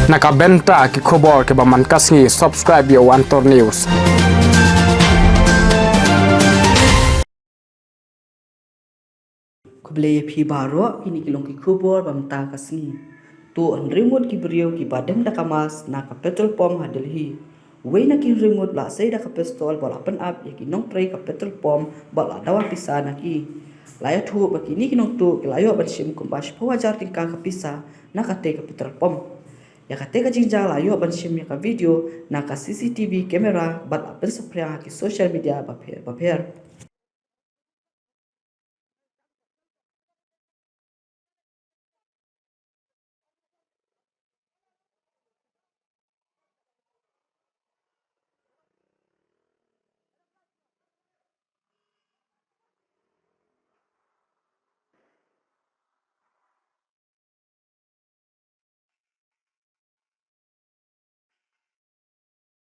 Nakabenta ki khobor ke baman kasngi subscribe yo Antor News. Kublaya phi baro kini kilong ki khubor bamta kasni to an remote ki brio ki badem da kamas na ka petrol pump hadelhi we na ki remote la sei da ka pistol bala pen up ya ki nong tray ka petrol pump bala dawa pisa na ki laya thu ba kini ki nong tu ki layo ban sim kum bas pawajar tingka ka pisa na ka te ka petrol pump ya ka te ka jinja layo ban sim ya ka video na ka CCTV kamera bat apen sapra ki social media ba pher